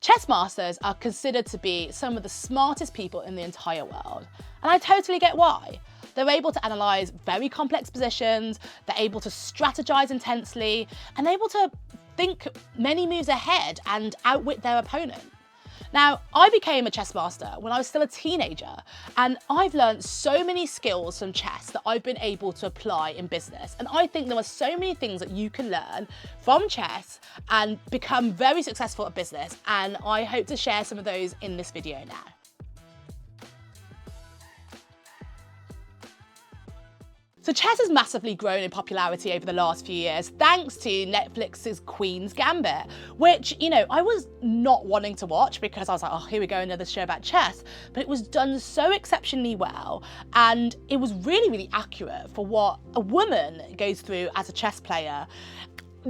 Chess masters are considered to be some of the smartest people in the entire world, and I totally get why. They're able to analyse very complex positions, they're able to strategize intensely, and able to think many moves ahead and outwit their opponent. Now, I became a chess master when I was still a teenager, and I've learned so many skills from chess that I've been able to apply in business. And I think there are so many things that you can learn from chess and become very successful at business. And I hope to share some of those in this video now. So chess has massively grown in popularity over the last few years, thanks to Netflix's Queen's Gambit, which, you know, I was not wanting to watch because I was like, oh, here we go, another show about chess. But it was done so exceptionally well, and it was really, really accurate for what a woman goes through as a chess player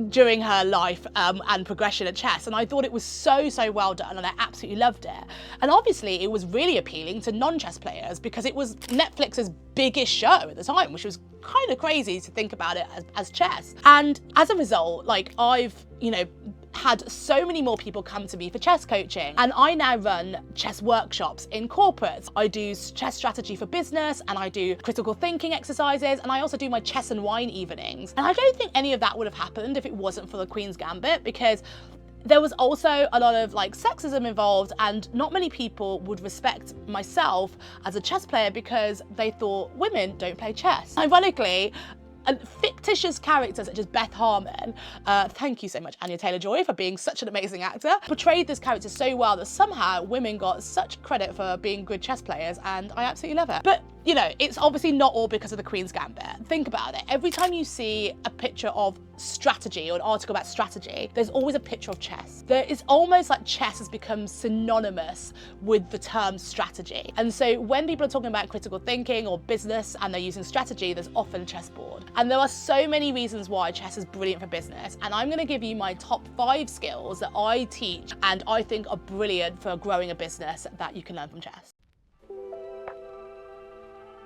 during her life and progression at chess. And I thought it was so well done, and I absolutely loved it. And obviously it was really appealing to non-chess players because it was Netflix's biggest show at the time, which was kind of crazy to think about it as chess. And as a result, like, I've, you know, had so many more people come to me for chess coaching, and I now run chess workshops in corporates. I do chess strategy for business, and I do critical thinking exercises, and I also do my chess and wine evenings. And I don't think any of that would have happened if it wasn't for the Queen's Gambit, because there was also a lot of like sexism involved, and not many people would respect myself as a chess player because they thought women don't play chess. Ironically, fictitious characters such as Beth Harmon, thank you so much Anya Taylor-Joy for being such an amazing actor, portrayed this character so well that somehow women got such credit for being good chess players, and I absolutely love it. But you know, it's obviously not all because of the Queen's Gambit. Think about it. Every time you see a picture of strategy or an article about strategy, there's always a picture of chess. It's almost like chess has become synonymous with the term strategy. And so when people are talking about critical thinking or business and they're using strategy, there's often a chessboard. And there are so many reasons why chess is brilliant for business. And I'm gonna give you my top 5 skills that I teach and I think are brilliant for growing a business that you can learn from chess.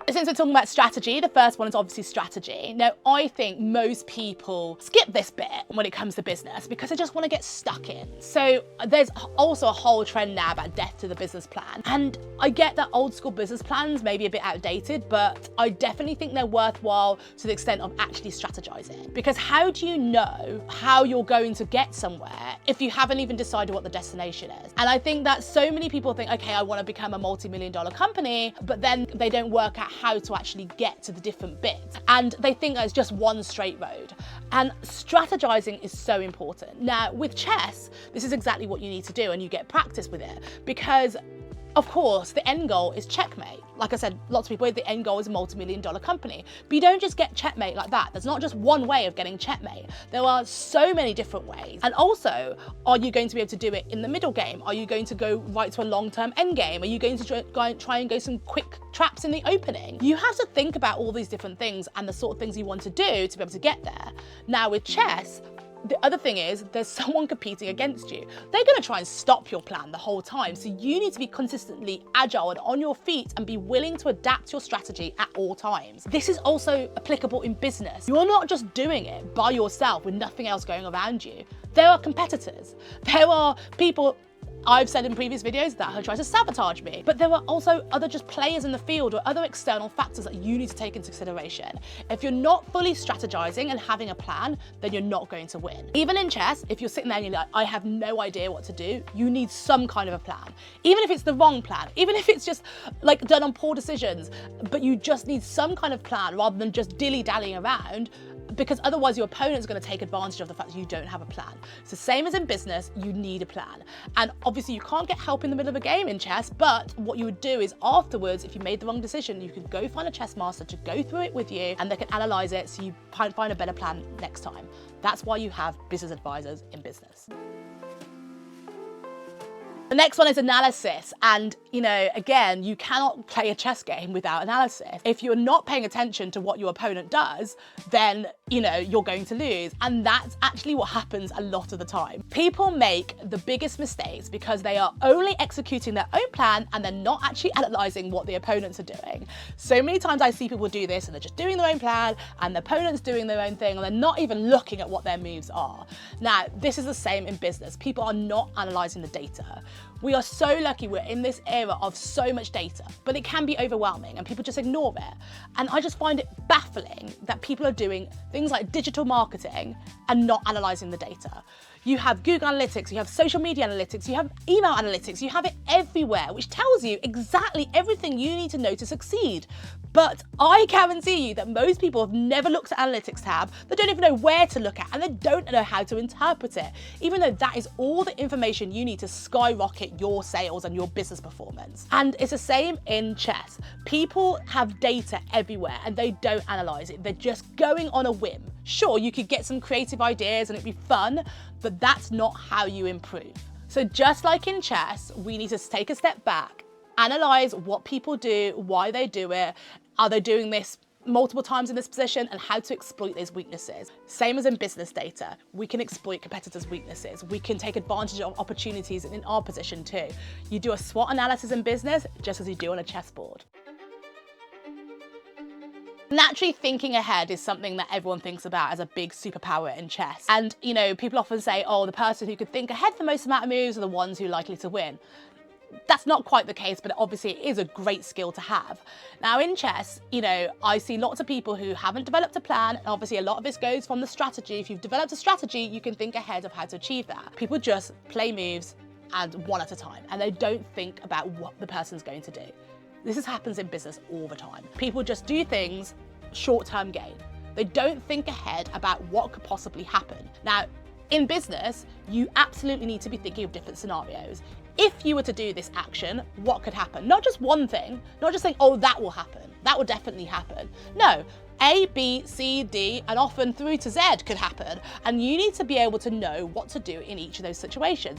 Since we're talking about strategy, the first one is obviously strategy. Now, I think most people skip this bit when it comes to business because they just want to get stuck in. So there's also a whole trend now about death to the business plan. And I get that old school business plans may be a bit outdated, but I definitely think they're worthwhile to the extent of actually strategizing. Because how do you know how you're going to get somewhere if you haven't even decided what the destination is? And I think that so many people think, okay, I want to become a multi-million-dollar company, but then they don't work out how to actually get to the different bits. And they think that it's just one straight road. And strategizing is so important. Now, with chess, this is exactly what you need to do, and you get practice with it, because of course, the end goal is checkmate. Like I said, lots of people, the end goal is a multi-million-dollar company. But you don't just get checkmate like that. There's not just one way of getting checkmate. There are so many different ways. And also, are you going to be able to do it in the middle game? Are you going to go right to a long-term end game? Are you going to try and go some quick traps in the opening? You have to think about all these different things and the sort of things you want to do to be able to get there. Now with chess, the other thing is there's someone competing against you. They're going to try and stop your plan the whole time. So you need to be consistently agile and on your feet and be willing to adapt your strategy at all times. This is also applicable in business. You're not just doing it by yourself with nothing else going around you. There are competitors. There are people I've said in previous videos that have tried to sabotage me, but there are also other just players in the field or other external factors that you need to take into consideration. If you're not fully strategizing and having a plan, then you're not going to win. Even in chess, if you're sitting there and you're like, I have no idea what to do, you need some kind of a plan. Even if it's the wrong plan, even if it's just like done on poor decisions, but you just need some kind of plan rather than just dilly-dallying around, because otherwise your opponent's going to take advantage of the fact that you don't have a plan. It's the same as in business, you need a plan. And obviously you can't get help in the middle of a game in chess, but what you would do is afterwards, if you made the wrong decision, you could go find a chess master to go through it with you, and they can analyze it so you find a better plan next time. That's why you have business advisors in business. The next one is analysis. And, you know, again, you cannot play a chess game without analysis. If you're not paying attention to what your opponent does, then, you know, you're going to lose. And that's actually what happens a lot of the time. People make the biggest mistakes because they are only executing their own plan and they're not actually analysing what the opponents are doing. So many times I see people do this and they're just doing their own plan and the opponent's doing their own thing and they're not even looking at what their moves are. Now, this is the same in business. People are not analysing the data. We are so lucky we're in this era of so much data, but it can be overwhelming and people just ignore it. And I just find it baffling that people are doing things like digital marketing and not analysing the data. You have Google Analytics, you have social media analytics, you have email analytics, you have it everywhere, which tells you exactly everything you need to know to succeed. But I guarantee you that most people have never looked at analytics tab, they don't even know where to look at, and they don't know how to interpret it, even though that is all the information you need to skyrocket your sales and your business performance. And it's the same in chess. People have data everywhere and they don't analyse it. They're just going on a whim. Sure, you could get some creative ideas and it'd be fun, but that's not how you improve. So just like in chess, we need to take a step back, analyse what people do, why they do it, are they doing this multiple times in this position, and how to exploit those weaknesses. Same as in business data, we can exploit competitors' weaknesses. We can take advantage of opportunities in our position too. You do a SWOT analysis in business just as you do on a chessboard. Naturally, thinking ahead is something that everyone thinks about as a big superpower in chess. And, you know, people often say, oh, the person who could think ahead the most amount of moves are the ones who are likely to win. That's not quite the case, but obviously it is a great skill to have. Now in chess, you know, I see lots of people who haven't developed a plan, and obviously a lot of this goes from the strategy. If you've developed a strategy, you can think ahead of how to achieve that. People just play moves and one at a time, and they don't think about what the person's going to do. This happens in business all the time. People just do things short-term gain. They don't think ahead about what could possibly happen. Now, in business, you absolutely need to be thinking of different scenarios. If you were to do this action, what could happen? Not just one thing, not just saying, oh, that will happen. That will definitely happen. No, A, B, C, D, and often through to Z could happen. And you need to be able to know what to do in each of those situations.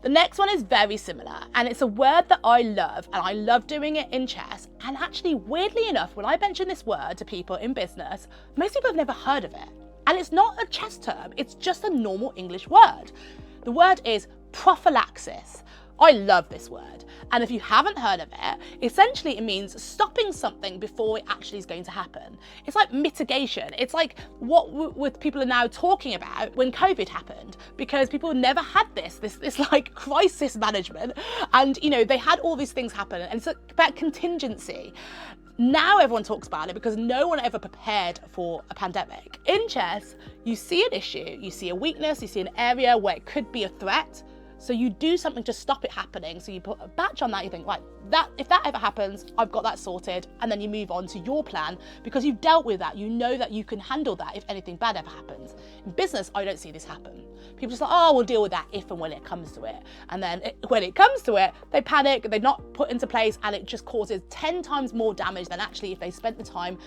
The next one is very similar, and it's a word that I love, and I love doing it in chess. And actually, weirdly enough, when I mention this word to people in business, most people have never heard of it. And it's not a chess term, it's just a normal English word. The word is prophylaxis. I love this word. And if you haven't heard of it, essentially it means stopping something before it actually is going to happen. It's like mitigation. It's like what people are now talking about when COVID happened, because people never had this like crisis management. And, you know, they had all these things happen, and it's about contingency. Now everyone talks about it because no one ever prepared for a pandemic. In chess, you see an issue, you see a weakness, you see an area where it could be a threat. So you do something to stop it happening. So you put a batch on that, you think, right, if that ever happens, I've got that sorted. And then you move on to your plan because you've dealt with that. You know that you can handle that if anything bad ever happens. In business, I don't see this happen. People just like, oh, we'll deal with that if and when it comes to it. And then when it comes to it, they panic, they're not put into place, and it just causes 10 times more damage than actually if they spent the time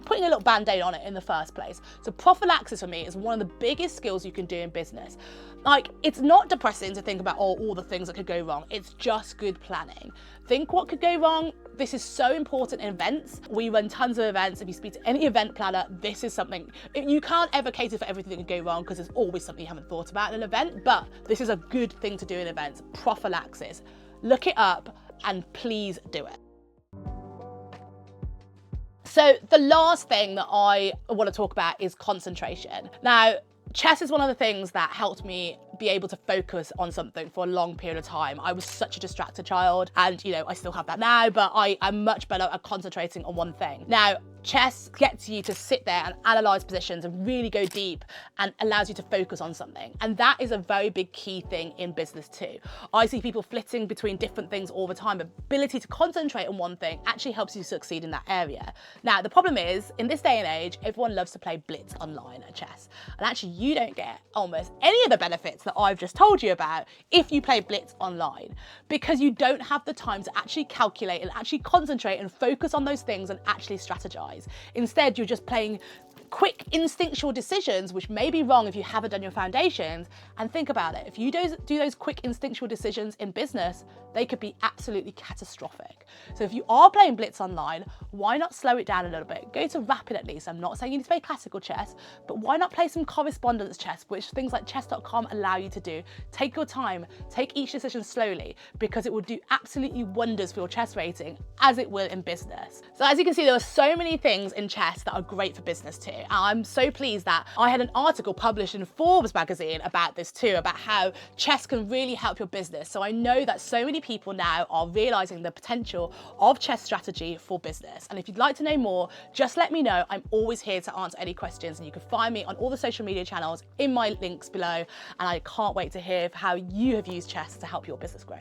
putting a little band-aid on it in the first place. So prophylaxis for me is one of the biggest skills you can do in business. Like, it's not depressing to think about all the things that could go wrong. It's just good planning. Think what could go wrong. This is so important in events. We run tons of events. If you speak to any event planner, this is something, you can't ever cater for everything that could go wrong because there's always something you haven't thought about in an event, but this is a good thing to do in events. Prophylaxis. Look it up and please do it. So the last thing that I want to talk about is concentration. Now, chess is one of the things that helped me be able to focus on something for a long period of time. I was such a distracted child, and, you know, I still have that now, but I am much better at concentrating on one thing. Now, chess gets you to sit there and analyze positions and really go deep, and allows you to focus on something. And that is a very big key thing in business too. I see people flitting between different things all the time. Ability to concentrate on one thing actually helps you succeed in that area. Now, the problem is, in this day and age, everyone loves to play blitz online at chess. And actually, you don't get almost any of the benefits that I've just told you about if you play blitz online, because you don't have the time to actually calculate and actually concentrate and focus on those things and actually strategize. Instead, you're just playing quick instinctual decisions, which may be wrong if you haven't done your foundations, and think about it. If you do those quick instinctual decisions in business, they could be absolutely catastrophic. So if you are playing Blitz online, why not slow it down a little bit? Go to rapid at least. I'm not saying you need to play classical chess, but why not play some correspondence chess, which things like chess.com allow you to do. Take your time, take each decision slowly, because it will do absolutely wonders for your chess rating, as it will in business. So as you can see, there are so many things in chess that are great for business too. And I'm so pleased that I had an article published in Forbes magazine about this too, about how chess can really help your business. So I know that so many people now are realizing the potential of chess strategy for business. And if you'd like to know more, just let me know. I'm always here to answer any questions, and you can find me on all the social media channels in my links below. And I can't wait to hear how you have used chess to help your business grow.